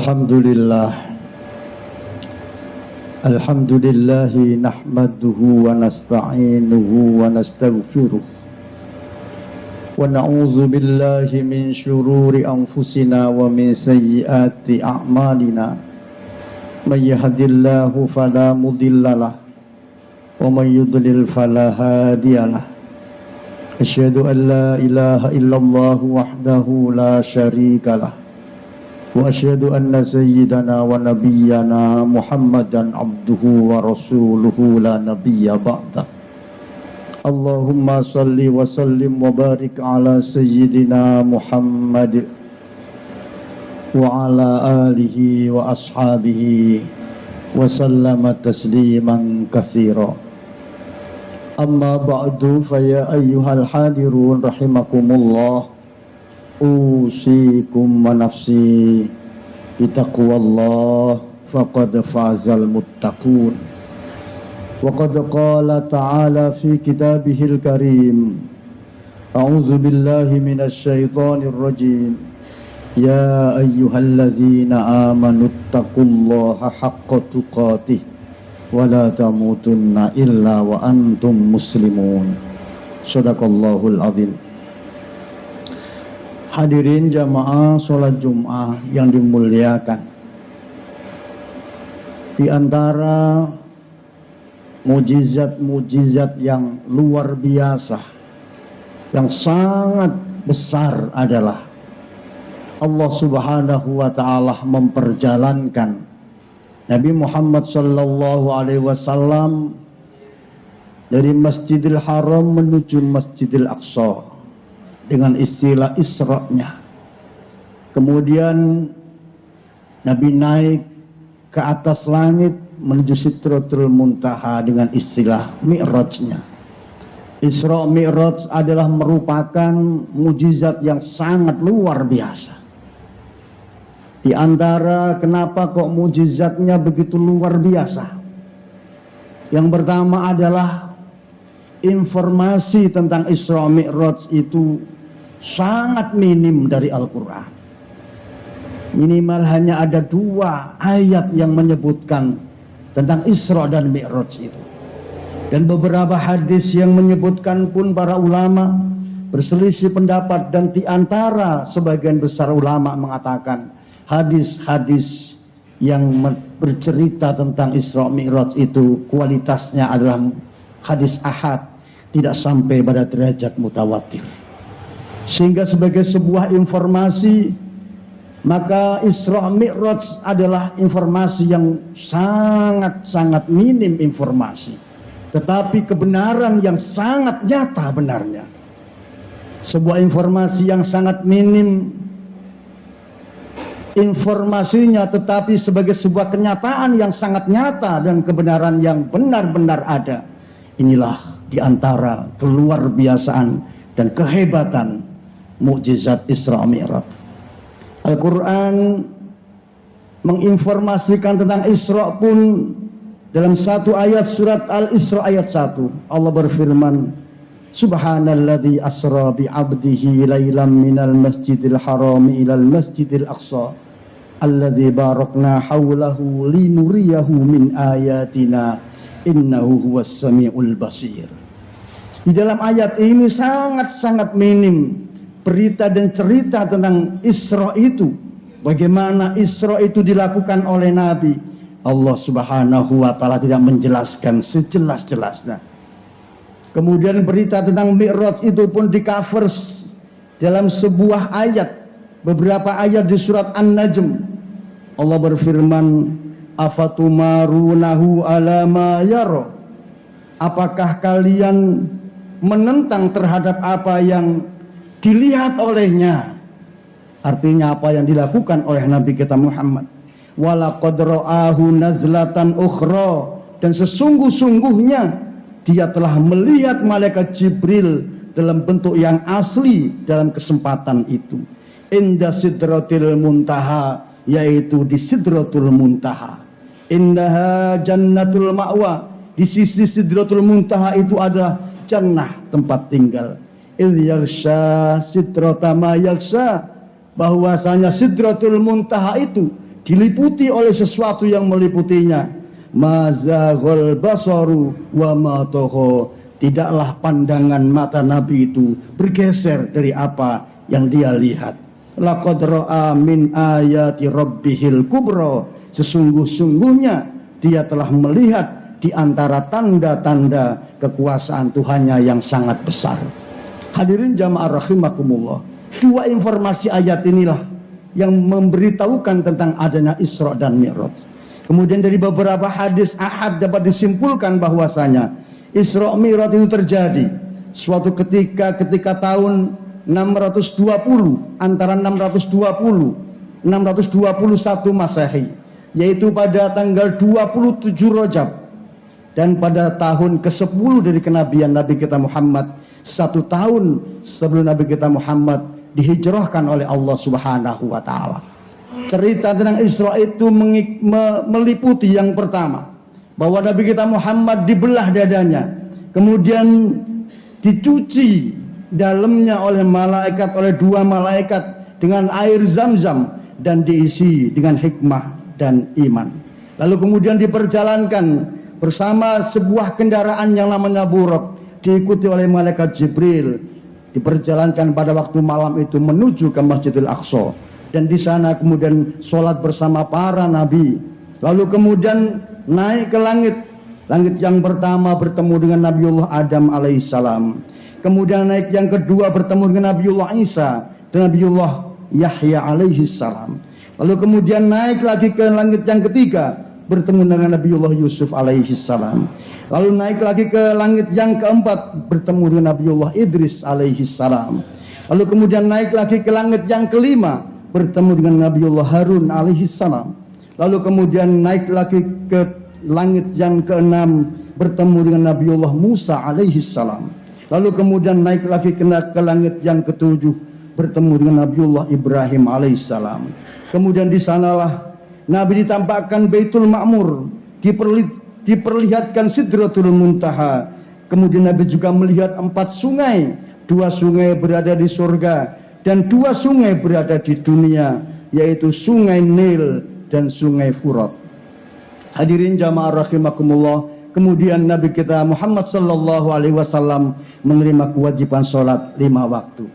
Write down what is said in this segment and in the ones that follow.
Alhamdulillah. Alhamdulillahi nahmaduhu wa nasta'inuhu wa nastaghfiruh wa na'udzu billahi min syururi anfusina wa min sayyiati a'malina. May yahdihillahu fala mudhillalah wa may yudlil fala hadiyalah. Asyhadu an la ilaha illallah wahdahu la syarikalah wa asyhadu anna sayyidana wa nabiyyana Muhammadan abduhu wa rasuluhu la nabiyya ba'da. Allahumma salli wa sallim wa barik ala sayyidina Muhammad wa ala alihi wa ashabihi wa sallama tasliman katsira. Amma ba'du, fa ya ayyuhal hadirun rahimakumullah, usikum wa nafsi bitaqwallah faqad fazal muttaqun. Wa qad qala ta'ala fi kitabihil karim, a'udzu billahi minasy syaithanir rajim, ya ayyuhalladzina amanu taqullaha haqqa tuqatih wa la tamutunna illa wa antum muslimun. Shadaqallahul azim. Hadirin jamaah sholat Jum'ah yang dimuliakan, di antara mujizat-mujizat yang luar biasa, yang sangat besar adalah Allah Subhanahu wa ta'ala memperjalankan Nabi Muhammad sallallahu alaihi wasallam dari Masjidil Haram menuju Masjidil Aqsa dengan istilah Isra-nya. Kemudian Nabi naik ke atas langit menuju Sidratul Muntaha dengan istilah Mi'raj-nya. Isra Mi'raj adalah merupakan mujizat yang sangat luar biasa. Di antara kenapa kok mujizatnya begitu luar biasa, yang pertama adalah informasi tentang Isra Mi'raj itu sangat minim dari Al-Quran. Minimal hanya ada 2 ayat yang menyebutkan tentang Isra dan Mi'raj itu. Dan beberapa hadis yang menyebutkan pun para ulama berselisih pendapat, dan di antara sebagian besar ulama mengatakan hadis-hadis yang bercerita tentang Isra Mi'raj itu kualitasnya adalah hadis ahad, tidak sampai pada derajat mutawatir. Sehingga sebagai sebuah informasi, maka Isra Mi'raj adalah informasi yang sangat-sangat minim informasi, tetapi kebenaran yang sangat nyata benarnya. Sebuah informasi yang sangat minim informasinya, tetapi sebagai sebuah kenyataan yang sangat nyata dan kebenaran yang benar-benar ada. Inilah diantara keluar biasaan dan kehebatan mukjizat Isra Mi'raj. Al-Quran menginformasikan tentang Isra pun dalam satu ayat surat Al-Isra ayat 1. Allah berfirman, Subhanalladzi asra bi'abdihi laylan minal masjidil harami ilal masjidil aqsa alladzi barakna hawlahu linuriyahu min ayatina innahu huwas samiul basir. Di dalam ayat ini sangat-sangat minim berita dan cerita tentang Isra itu. Bagaimana Isra itu dilakukan oleh Nabi. Allah Subhanahu wa ta'ala tidak menjelaskan sejelas-jelasnya. Kemudian berita tentang Mi'raj itu pun di-cover dalam sebuah ayat, beberapa ayat di surat An-Najm. Allah berfirman, afatumarunahu ala ma yara. Apakah kalian menentang terhadap apa yang dilihat olehnya? Artinya apa yang dilakukan oleh Nabi kita Muhammad. Walaqad ra'ahu nazlatan ukhra, dan sesungguh-sungguhnya dia telah melihat malaikat Jibril dalam bentuk yang asli dalam kesempatan itu. Inda sidratil muntaha, yaitu di Sidratul Muntaha. Indaha jannatul ma'wa, di sisi Sidratul Muntaha itu ada jannah tempat tinggal. Idh yaghsha sidrata ma yaghsha, bahwasanya Sidratul Muntaha itu diliputi oleh sesuatu yang meliputinya. Mazaghal basaru wa ma tagha. Tidaklah pandangan mata Nabi itu bergeser dari apa yang dia lihat. Laqad ra'a min ayati rabbihil kubra. Sesungguh-sungguhnya dia telah melihat di antara tanda-tanda kekuasaan Tuhannya yang sangat besar. Hadirin jamaah rahimakumullah. Dua informasi ayat inilah yang memberitahukan tentang adanya Isra dan Mi'raj. Kemudian dari beberapa hadis ahad dapat disimpulkan bahwasanya Isra Mi'raj itu terjadi suatu ketika tahun 620, antara 621 Masehi, yaitu pada tanggal 27 Rajab, dan pada tahun ke-10 dari kenabian Nabi kita Muhammad, 1 tahun sebelum Nabi kita Muhammad dihijrahkan oleh Allah Subhanahu wa taala. Cerita tentang Isra itu meliputi yang pertama, bahwa Nabi kita Muhammad dibelah dadanya, kemudian dicuci dalamnya oleh malaikat, oleh 2 malaikat dengan air Zam-Zam, dan diisi dengan hikmah dan iman. Lalu kemudian diperjalankan bersama sebuah kendaraan yang namanya Buraq, diikuti oleh malaikat Jibril, diperjalankan pada waktu malam itu menuju ke Masjidil Aqsa, dan di sana kemudian sholat bersama para nabi. Lalu kemudian naik ke langit. Langit yang pertama bertemu dengan Nabiullah Adam alaihissalam. Kemudian naik yang kedua bertemu dengan Nabiullah Isa dan Nabiullah Yahya alaihissalam. Lalu kemudian naik lagi ke langit yang ketiga bertemu dengan Nabiullah Yusuf alaihissalam. Lalu naik lagi ke langit yang keempat bertemu dengan Nabiullah Idris alaihissalam. Lalu kemudian naik lagi ke langit yang kelima bertemu dengan Nabiullah Harun alaihissalam. Lalu kemudian naik lagi ke langit yang keenam bertemu dengan Nabiullah Musa alaihissalam. Lalu kemudian naik lagi ke langit yang ketujuh bertemu dengan Nabiullah Ibrahim alaihissalam. Kemudian di sanalah Nabi ditampakkan Baitul Ma'mur, diperlihatkan Sidratul Muntaha. Kemudian Nabi juga melihat 4 sungai, 2 sungai berada di surga dan 2 sungai berada di dunia, yaitu Sungai Nil dan Sungai Furat. Hadirin jamaah rahimakumullah. Kemudian Nabi kita Muhammad sallallahu alaihi wasallam menerima kewajiban sholat 5 waktu.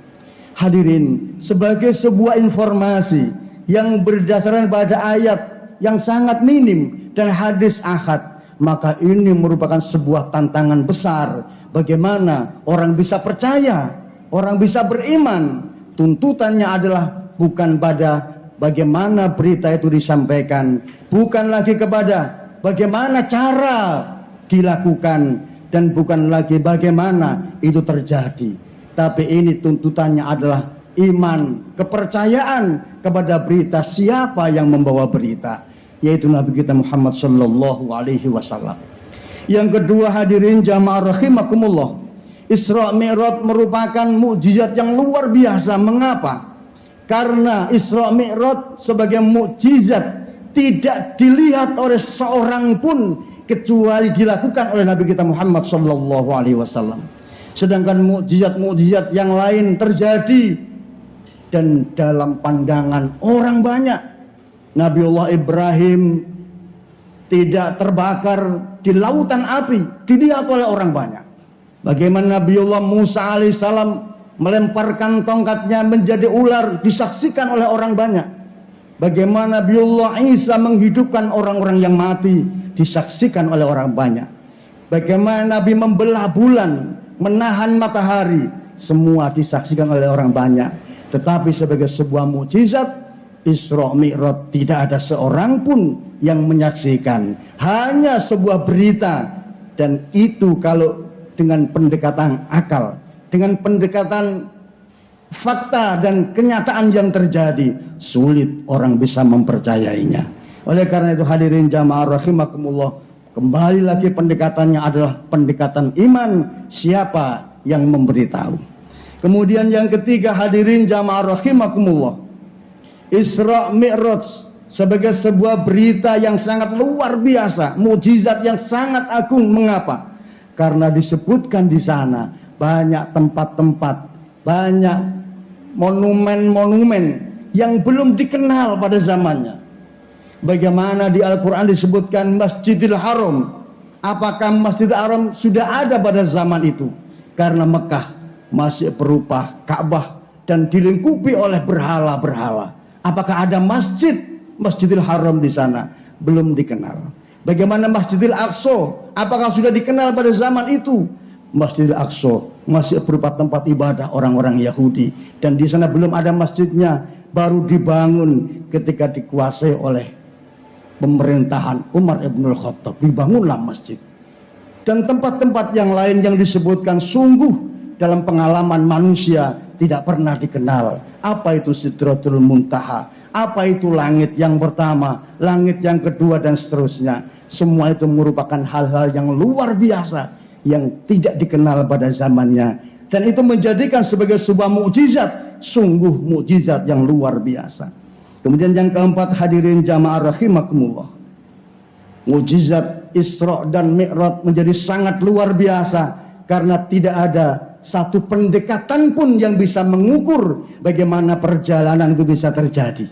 Hadirin, sebagai sebuah informasi yang berdasarkan pada ayat yang sangat minim dan hadis ahad, maka ini merupakan sebuah tantangan besar. Bagaimana orang bisa percaya, orang bisa beriman. Tuntutannya adalah bukan pada bagaimana berita itu disampaikan, bukan lagi kepada bagaimana cara dilakukan, dan bukan lagi bagaimana itu terjadi. Tapi ini tuntutannya adalah iman, kepercayaan kepada berita, siapa yang membawa berita, yaitu Nabi kita Muhammad sallallahu alaihi wasallam. Yang kedua, hadirin jamaah rahimakumullah, Isra Mi'raj merupakan mukjizat yang luar biasa. Mengapa? Karena Isra Mi'raj sebagai mukjizat tidak dilihat oleh seorang pun kecuali dilakukan oleh Nabi kita Muhammad sallallahu alaihi wasallam. Sedangkan mukjizat-mukjizat yang lain terjadi dan dalam pandangan orang banyak. Nabiullah Ibrahim tidak terbakar di lautan api, dilihat oleh orang banyak. Bagaimana Nabiullah Musa alaihissalam melemparkan tongkatnya menjadi ular, disaksikan oleh orang banyak. Bagaimana Nabiullah Isa menghidupkan orang-orang yang mati, disaksikan oleh orang banyak. Bagaimana Nabi membelah bulan, menahan matahari, semua disaksikan oleh orang banyak. Tetapi sebagai sebuah mukjizat Isra Mi'raj tidak ada seorang pun yang menyaksikan, hanya sebuah berita. Dan itu kalau dengan pendekatan akal, dengan pendekatan fakta dan kenyataan yang terjadi, sulit orang bisa mempercayainya. Oleh karena itu hadirin jamaah rahimakumullah, kembali lagi pendekatannya adalah pendekatan iman, siapa yang memberitahu. Kemudian yang ketiga, hadirin jamaah rahimakumullah, Isra Mi'raj sebagai sebuah berita yang sangat luar biasa, mukjizat yang sangat agung. Mengapa? Karena disebutkan di sana banyak tempat-tempat, banyak monumen-monumen yang belum dikenal pada zamannya. Bagaimana di Al-Quran disebutkan Masjidil Haram. Apakah Masjidil Haram sudah ada pada zaman itu? Karena Mekah masih berupa Ka'bah dan dilingkupi oleh berhala-berhala. Apakah ada Masjidil Haram di sana? Belum dikenal. Bagaimana Masjidil Aqsa? Apakah sudah dikenal pada zaman itu? Masjidil Aqsa masih berupa tempat ibadah orang-orang Yahudi, dan di sana belum ada masjidnya, baru dibangun ketika dikuasai oleh pemerintahan Umar ibn Khattab. Dibangunlah masjid. Dan tempat-tempat yang lain yang disebutkan sungguh dalam pengalaman manusia tidak pernah dikenal. Apa itu Sidratul Muntaha? Apa itu langit yang pertama, langit yang kedua, dan seterusnya. Semua itu merupakan hal-hal yang luar biasa yang tidak dikenal pada zamannya, dan itu menjadikan sebagai sebuah mukjizat, sungguh mukjizat yang luar biasa. Kemudian yang keempat, hadirin jamaah rahimakumullah, mukjizat Isra dan Mi'raj menjadi sangat luar biasa karena tidak ada satu pendekatan pun yang bisa mengukur bagaimana perjalanan itu bisa terjadi.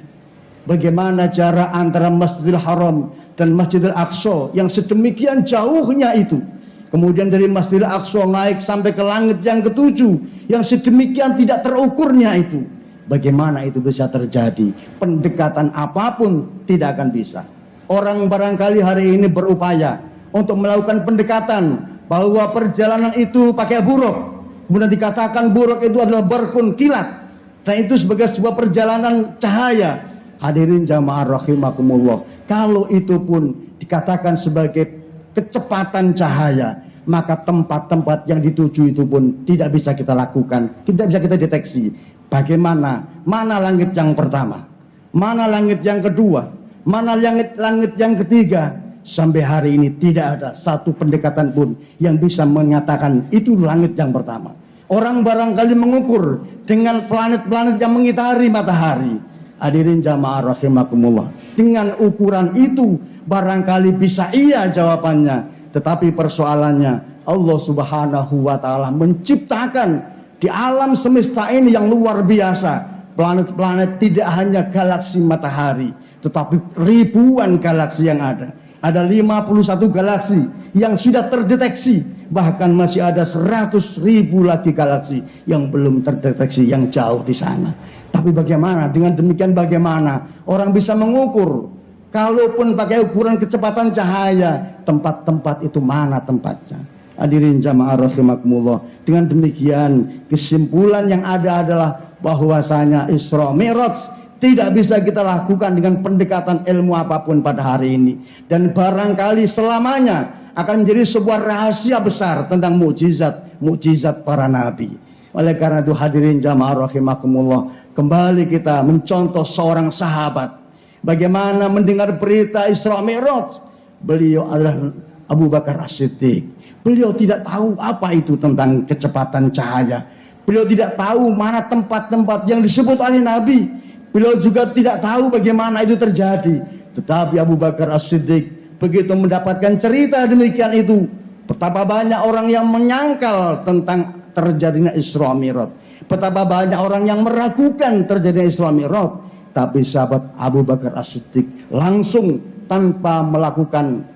Bagaimana jarak antara Masjidil Haram dan Masjidil Aqsa yang sedemikian jauhnya itu. Kemudian dari Masjidil Aqsa naik sampai ke langit yang ketujuh yang sedemikian tidak terukurnya itu. Bagaimana itu bisa terjadi? Pendekatan apapun tidak akan bisa. Orang barangkali hari ini berupaya untuk melakukan pendekatan bahwa perjalanan itu pakai buruk. Kemudian dikatakan buruk itu adalah berkun kilat, dan itu sebagai sebuah perjalanan cahaya. Hadirin jamaah rahimakumullah, kalau itu pun dikatakan sebagai kecepatan cahaya, maka tempat-tempat yang dituju itu pun tidak bisa kita lakukan, tidak bisa kita deteksi. Bagaimana? Mana langit yang pertama? Mana langit yang kedua? Mana langit yang ketiga? Sampai hari ini tidak ada satu pendekatan pun yang bisa mengatakan itu langit yang pertama. Orang barangkali mengukur dengan planet-planet yang mengitari matahari. Hadirin jamaah rahimakumullah, dengan ukuran itu barangkali bisa iya jawabannya, tetapi persoalannya Allah Subhanahu wa taala menciptakan di alam semesta ini yang luar biasa planet-planet, tidak hanya galaksi matahari tetapi ribuan galaksi yang ada. Ada 51 galaksi yang sudah terdeteksi, bahkan masih ada 100.000 lagi galaksi yang belum terdeteksi yang jauh di sana. Tapi bagaimana? Dengan demikian bagaimana orang bisa mengukur? Kalaupun pakai ukuran kecepatan cahaya, tempat-tempat itu mana tempatnya? Hadirin jamaah rahimakumullah, dengan demikian kesimpulan yang ada adalah bahwasanya Isra Mi'raj tidak bisa kita lakukan dengan pendekatan ilmu apapun pada hari ini, dan barangkali selamanya akan menjadi sebuah rahasia besar tentang mukjizat para nabi. Oleh karena itu hadirin jamaah rahimakumullah, kembali kita mencontoh seorang sahabat bagaimana mendengar berita Isra Mi'raj. Beliau adalah Abu Bakar As-Siddiq. Beliau tidak tahu apa itu tentang kecepatan cahaya. Beliau tidak tahu mana tempat-tempat yang disebut oleh Nabi. Beliau juga tidak tahu bagaimana itu terjadi. Tetapi Abu Bakar As-Siddiq begitu mendapatkan cerita demikian itu, betapa banyak orang yang menyangkal tentang terjadinya Isra Mi'raj, betapa banyak orang yang meragukan terjadinya Isra Mi'raj. Tapi sahabat Abu Bakar As-Siddiq langsung tanpa melakukan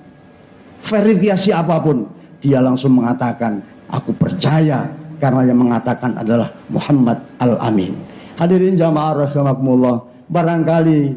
verifikasi apapun, dia langsung mengatakan, aku percaya, karena yang mengatakan adalah Muhammad Al-Amin. Hadirin jamaah rahimakumullah, barangkali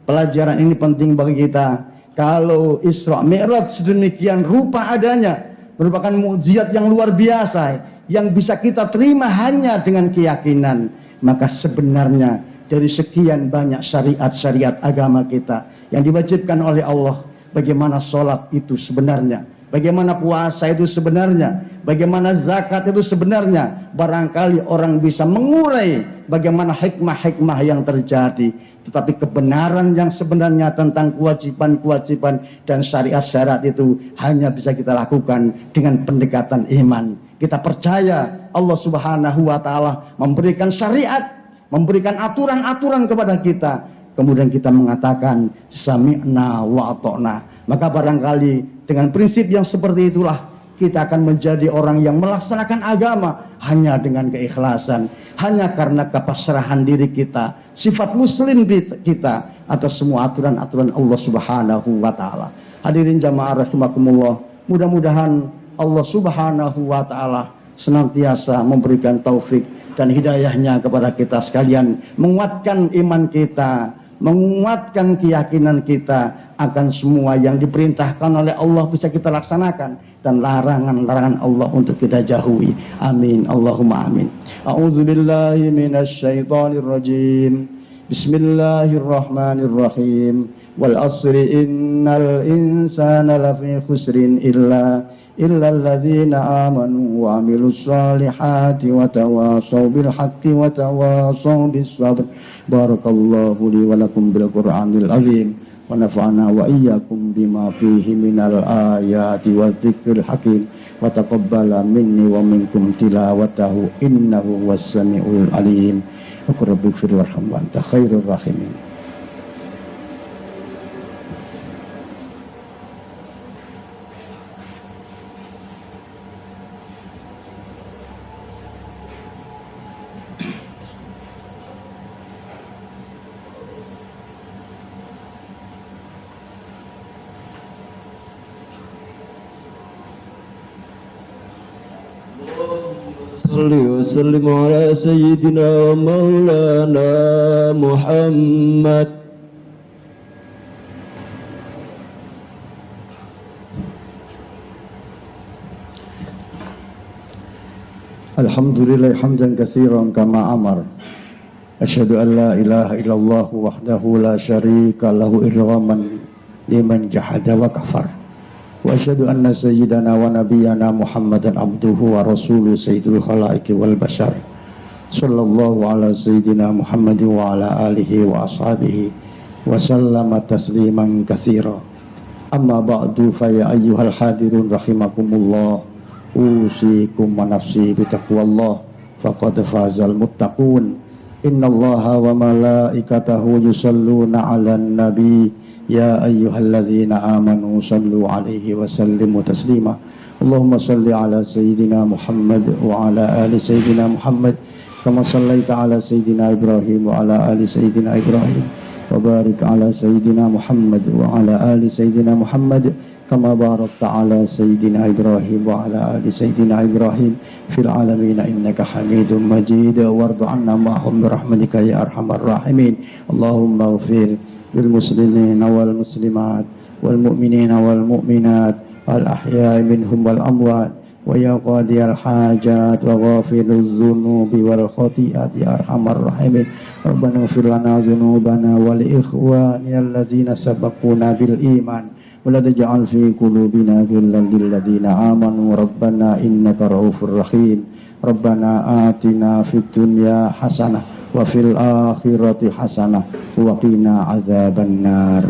pelajaran ini penting bagi kita. Kalau Isra Mi'raj sedemikian rupa adanya, merupakan mukjizat yang luar biasa yang bisa kita terima hanya dengan keyakinan, maka sebenarnya dari sekian banyak syariat-syariat agama kita yang diwajibkan oleh Allah, bagaimana sholat itu sebenarnya, bagaimana puasa itu sebenarnya, bagaimana zakat itu sebenarnya, barangkali orang bisa mengurai bagaimana hikmah-hikmah yang terjadi. Tetapi kebenaran yang sebenarnya tentang kewajiban-kewajiban dan syariat-syariat itu hanya bisa kita lakukan dengan pendekatan iman. Kita percaya Allah Subhanahu wa taala memberikan syariat, memberikan aturan-aturan kepada kita. Kemudian kita mengatakan sami'na wa ata'na. Maka barangkali dengan prinsip yang seperti itulah kita akan menjadi orang yang melaksanakan agama hanya dengan keikhlasan, hanya karena kepasrahan diri kita, sifat muslim kita atas semua aturan-aturan Allah Subhanahu wa taala. Hadirin jamaah rahimakumullah, mudah-mudahan Allah Subhanahu wa taala senantiasa memberikan taufik dan hidayahnya kepada kita sekalian, menguatkan iman kita, menguatkan keyakinan kita akan semua yang diperintahkan oleh Allah bisa kita laksanakan, dan larangan-larangan Allah untuk kita jauhi. Amin, Allahumma amin. A'udzubillahi minasyaitonir rajim. Bismillahirrahmanirrahim. Wal asri innal insana lafi khusrin illa alladzina amanu wa amilus solihati wa tawasaw bil haqqi wa tawasaw bis sabr. Barakallahu li wa lakum bil Qur'anil azim. Wa nafa'ana wa iyyakum bima fihi minal ayati wa dzikril hakim wa taqabbala minni wa minkum tilawatahu innahu was-sami'ul alim. Rabbi ighfir warham wa anta khairur rahimin. Salli wa sallim ala sayyidina maulana Muhammad. Alhamdulillah hamdan katsiran kama amar. Asyhadu an la ilaha illallah wahdahu la syarika lahu irghaman liman jahada wa kafar. Wa asyhadu anna sayyidana wa nabiyyana Muhammadan abduhu wa rasuluhu sayyidul khalaiqi wal bashar. Sallallahu ala sayyidina Muhammad wa ala alihi wa ashabihi wa sallama tasliman katsira. Amma ba'du fa ya ayyuhal hadirun rahimakumullah. Usikum wa nafsi bitaqwallah faqad fazal muttaqun. Innallaha wa malaikatahu yusalluna 'alan nabi. Ya ayyuhalladzina amanu sallu alaihi wa sallimu taslima. Allahumma salli ala sayyidina Muhammad wa ala ali sayyidina Muhammad kama sallaita ala sayyidina Ibrahim wa ala ali sayyidina Ibrahim wa barik ala sayyidina Muhammad wa ala ali sayyidina Muhammad kama barakta ala sayyidina Ibrahim wa ala ali sayyidina Ibrahim fil alamin innaka Hamidum Majid. Warḍa 'anna ma'hum bi rahmatika ya arhamar rahimin. Allahumma ighfir للمسلمين والمسلمات والمؤمنين والمؤمنات الأحياء منهم والأموات ويا قاضي الحاجات وغافر الذنوب والخطيئات يا أرحم الراحمين. ربنا اغفر لنا ذنوبنا ولإخواننا الذين سبقونا بالإيمان ولا تجعل في قلوبنا غلا للذين آمنوا ربنا إنك رؤوف رحيم. ربنا آتنا في الدنيا حسنة وفي الآخرة حسنة وقنا عذاب النار.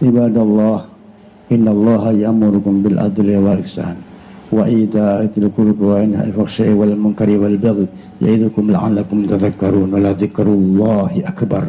عباد الله إن الله يأمركم بالعدل والإحسان وإيتاء ذي القربى وينهى عن الفحشاء والمنكر والبغي يعظكم لعلكم تذكرون ولذكر الله أكبر.